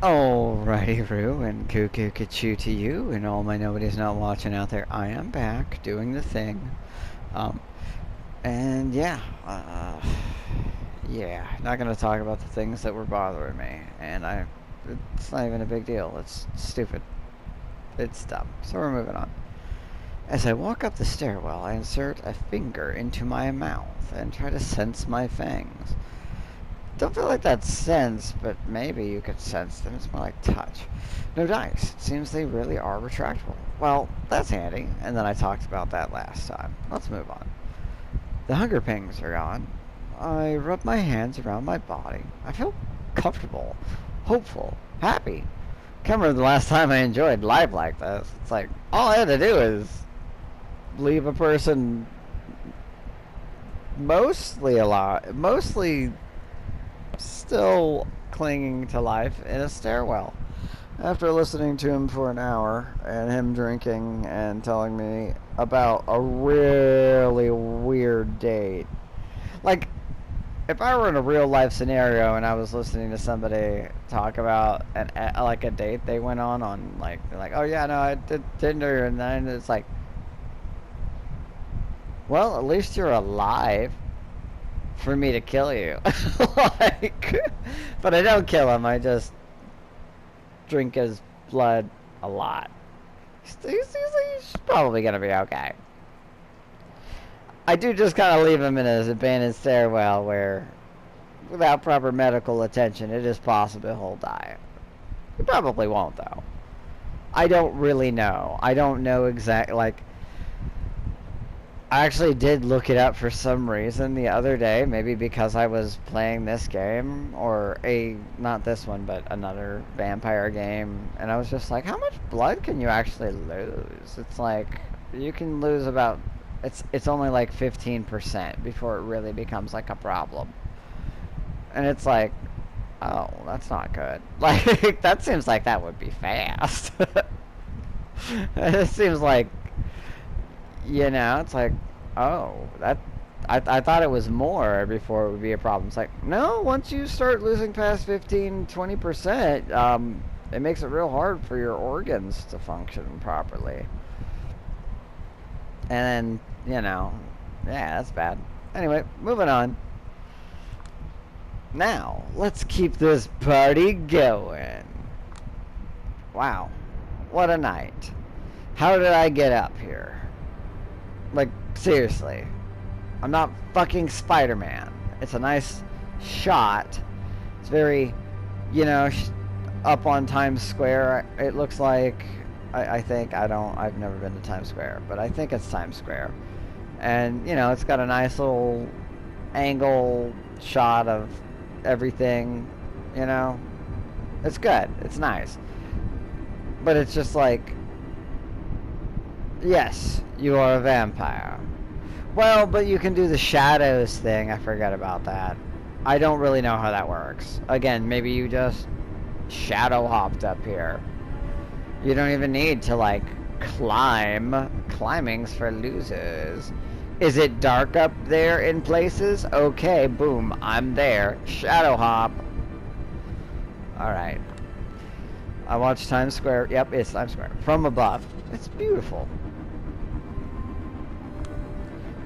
Alrighty, Roo, and cuckoo Kachu to you, and all my nobody's not watching out there. I am back doing the thing. Um, and yeah, yeah, not gonna talk about the things that were bothering me, and it's not even a big deal. It's stupid. It's dumb. So we're moving on. As I walk up the stairwell, I insert a finger into my mouth and try to sense my fangs. Don't feel like that's sense, but maybe you could sense them. It's more like touch. No dice. It seems they really are retractable. Well, that's handy. And then I talked about that last time. Let's move on. The hunger pangs are gone. I rub my hands around my body. I feel comfortable, hopeful, happy. Can't remember the last time I enjoyed life like this. It's like, all I had to do is leave a person mostly alive, mostly still clinging to life in a stairwell. After listening to him for an hour and him drinking and telling me about a really weird date. Like, if I were in a real life scenario and I was listening to somebody talk about like a date they went on like, they're like, oh yeah, no, I did Tinder, and then it's like, well, at least you're alive for me to kill you. Like, but I don't kill him. I just drink his blood a lot. He's probably gonna be okay. I do just kind of leave him in his abandoned stairwell where, without proper medical attention, it is possible he'll die. He probably won't, though. I don't really know. I don't know exactly, like, I actually did look it up for some reason the other day, maybe because I was playing this game, or not this one, but another vampire game, and I was just like, how much blood can you actually lose? It's like, you can lose about, it's only like 15% before it really becomes like a problem. And it's like, oh, that's not good. Like, that seems like that would be fast. It seems like, it's like, oh, I thought it was more before it would be a problem. It's like, no, once you start losing past 15-20%, it makes it real hard for your organs to function properly. And then, yeah, that's bad. Anyway, moving on. Now, let's keep this party going. Wow, what a night. How did I get up here? Like, seriously. I'm not fucking Spider-Man. It's a nice shot. It's very, up on Times Square. It looks like, I think, I've never been to Times Square, but I think it's Times Square. And, it's got a nice little angle shot of everything, It's good. It's nice. But it's just like, yes, you are a vampire. Well, but you can do the shadows thing. I forget about that. I don't really know how that works. Again, maybe you just shadow hopped up here. You don't even need to, like, climb. Climbing's for losers. Is it dark up there in places? Okay, boom, I'm there. Shadow hop. Alright. I watched Times Square. Yep, it's Times Square. From above. It's beautiful.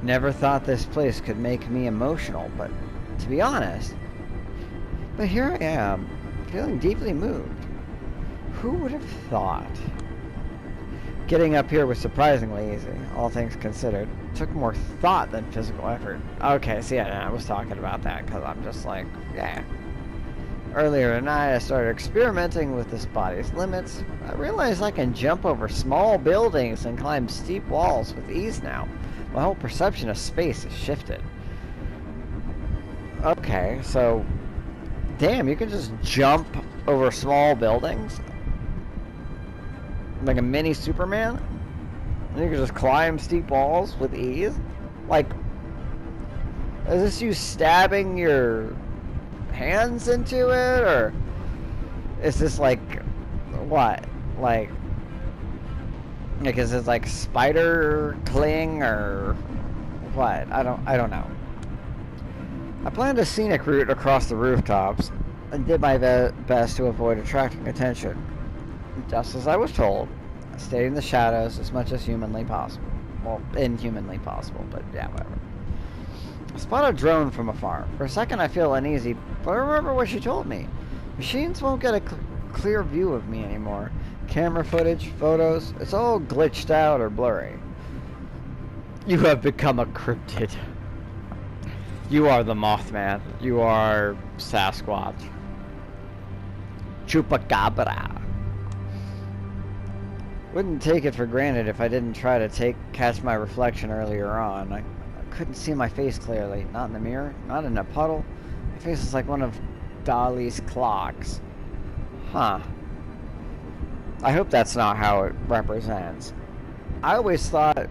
Never thought this place could make me emotional, but to be honest, but here I am, feeling deeply moved. Who would have thought? Getting up here was surprisingly easy, all things considered. It took more thought than physical effort. Okay, see, I was talking about that because I'm just like, yeah. Earlier tonight, I started experimenting with this body's limits. I realized I can jump over small buildings and climb steep walls with ease now. My whole perception of space has shifted. Okay, so, damn, you can just jump over small buildings? Like a mini Superman? And you can just climb steep walls with ease? Like, is this you stabbing your hands into it, or is this like, what? Like, is it like spider cling or what? I don't know. I planned a scenic route across the rooftops. and did my best to avoid attracting attention. Just as I was told, I stayed in the shadows as much as humanly possible. Well, inhumanly possible, but yeah, whatever. I spot a drone from afar. For a second I feel uneasy, but I remember what she told me. Machines won't get a clear view of me anymore. Camera footage, photos, it's all glitched out or blurry. You have become a cryptid. You are the Mothman. You are Sasquatch. Chupacabra. Wouldn't take it for granted if I didn't try to catch my reflection earlier on. I couldn't see my face clearly. Not in the mirror, not in a puddle. My face is like one of Dali's clocks. Huh. I hope that's not how it represents. I always thought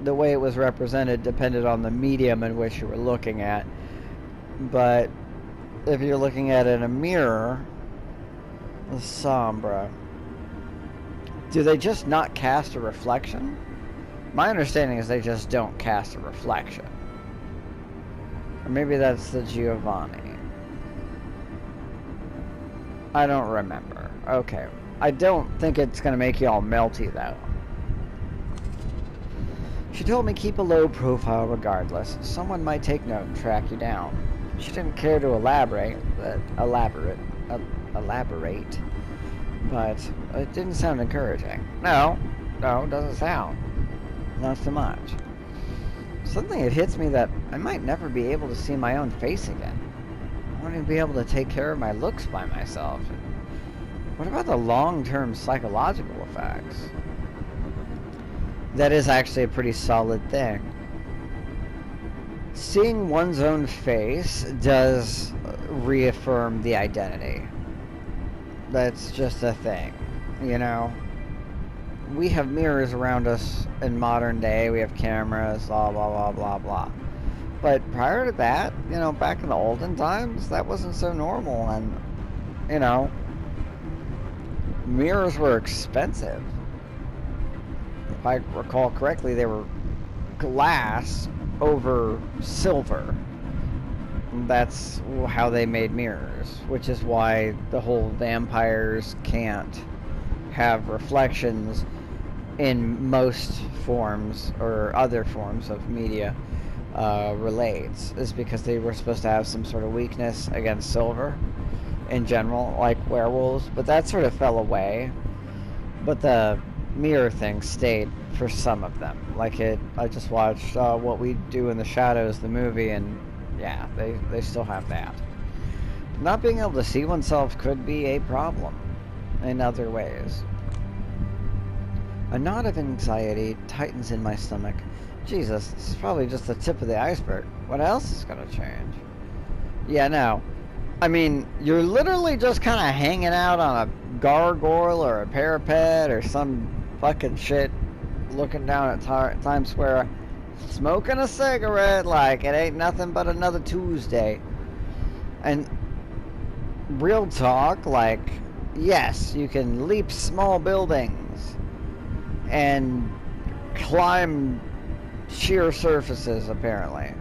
the way it was represented depended on the medium in which you were looking at. But if you're looking at it in a mirror, the Sombra, do they just not cast a reflection? My understanding is they just don't cast a reflection. Or maybe that's the Giovanni. I don't remember. Okay. I don't think it's going to make you all melty, though. She told me keep a low profile regardless. Someone might take note and track you down. She didn't care to elaborate, but it didn't sound encouraging. No, it doesn't sound. Not so much. Suddenly it hits me that I might never be able to see my own face again. I won't even be able to take care of my looks by myself. What about the long-term psychological effects? That is actually a pretty solid thing. Seeing one's own face does reaffirm the identity. That's just a thing, you know? We have mirrors around us in modern day. We have cameras, blah, blah, blah, blah, blah. But prior to that, you know, back in the olden times, that wasn't so normal. And, you know, mirrors were expensive. If I recall correctly, they were glass over silver. That's how they made mirrors, which is why the whole vampires can't have reflections in most forms or other forms of media relates, is because they were supposed to have some sort of weakness against silver in general, like werewolves, but that sort of fell away. But the mirror thing stayed for some of them. I just watched What We Do in the Shadows, the movie, and yeah, they still have that. Not being able to see oneself could be a problem in other ways. A knot of anxiety tightens in my stomach. Jesus, this is probably just the tip of the iceberg. What else is going to change? Yeah, no. I mean, you're literally just kind of hanging out on a gargoyle or a parapet or some fucking shit, looking down at Times Square, smoking a cigarette like it ain't nothing but another Tuesday. And real talk, like, yes, you can leap small buildings and climb sheer surfaces, apparently.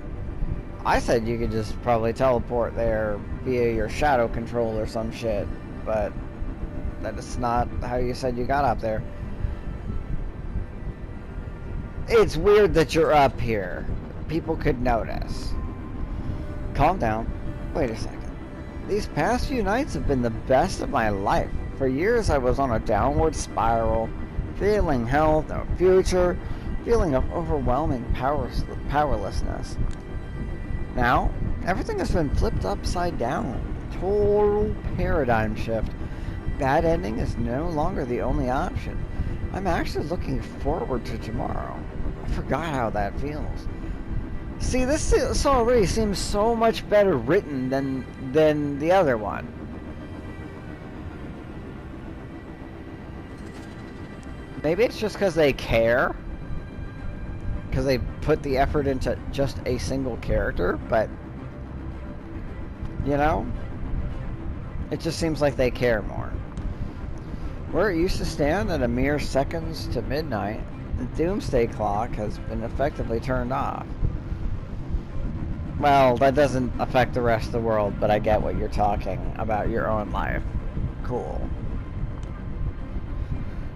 I said you could just probably teleport there via your shadow control or some shit, but that is not how you said you got up there. It's weird that you're up here. People could notice. Calm down. Wait a second. These past few nights have been the best of my life. For years I was on a downward spiral, feeling health, no future, feeling of overwhelming powerlessness. Now, everything has been flipped upside down. Total paradigm shift. Bad ending is no longer the only option. I'm actually looking forward to tomorrow. I forgot how that feels. See, this already seems so much better written than the other one. Maybe it's just because they care. Because they put the effort into just a single character, but, you know, it just seems like they care more. Where it used to stand at a mere seconds to midnight, the doomsday clock has been effectively turned off. Well, that doesn't affect the rest of the world, but I get what you're talking about your own life. Cool.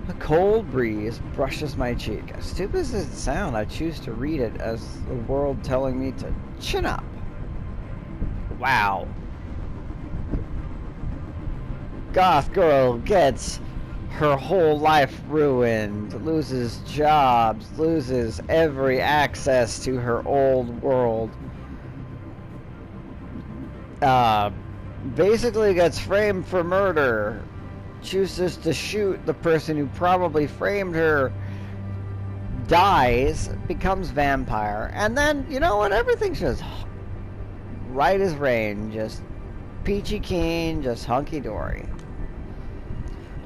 A cold breeze brushes my cheek. As stupid as it sounds, I choose to read it as the world telling me to chin up. Wow. Goth girl gets her whole life ruined, loses jobs, loses every access to her old world. Basically gets framed for murder, chooses to shoot the person who probably framed her, dies, becomes vampire, and then, you know what, everything's just right as rain, just peachy keen, just hunky-dory.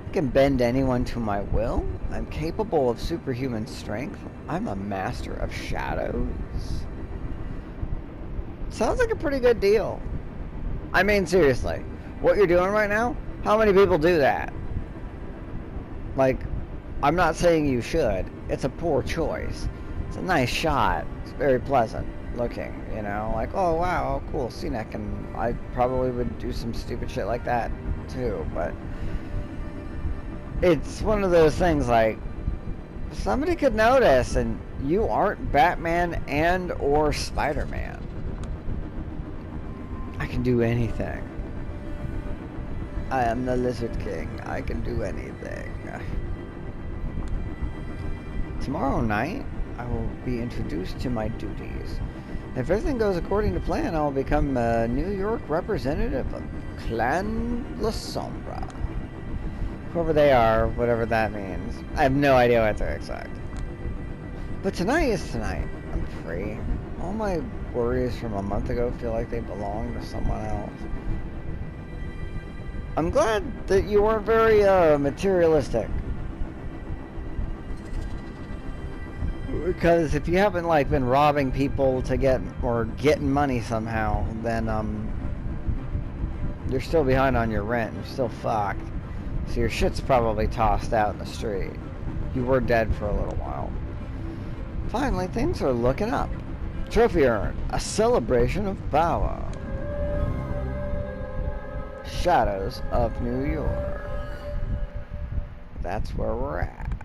I can bend anyone to my will. I'm capable of superhuman strength. I'm a master of shadows. Sounds like a pretty good deal. I mean, seriously, what you're doing right now, how many people do that? Like, I'm not saying you should. It's a poor choice. It's a nice shot. It's very pleasant looking, you know? Like, oh, wow, oh, cool, scenic. And I probably would do some stupid shit like that, too. But it's one of those things, like, somebody could notice, and you aren't Batman and or Spider-Man. I can do anything. I am the Lizard King. I can do anything. Tomorrow night, I will be introduced to my duties. If everything goes according to plan, I will become a New York representative of Clan La Sombra. Whoever they are, whatever that means. I have no idea what to expect. But tonight is tonight. I'm free. All my worries from a month ago feel like they belong to someone else. I'm glad that you weren't very materialistic. Because if you haven't like been robbing people to get or getting money somehow, then you're still behind on your rent. You're still fucked. So your shit's probably tossed out in the street. You were dead for a little while. Finally, things are looking up. Trophy earned. A celebration of power. Shadows of New York. That's where we're at.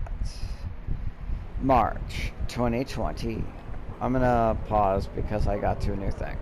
March 2020. I'm gonna pause because I got to a new thing.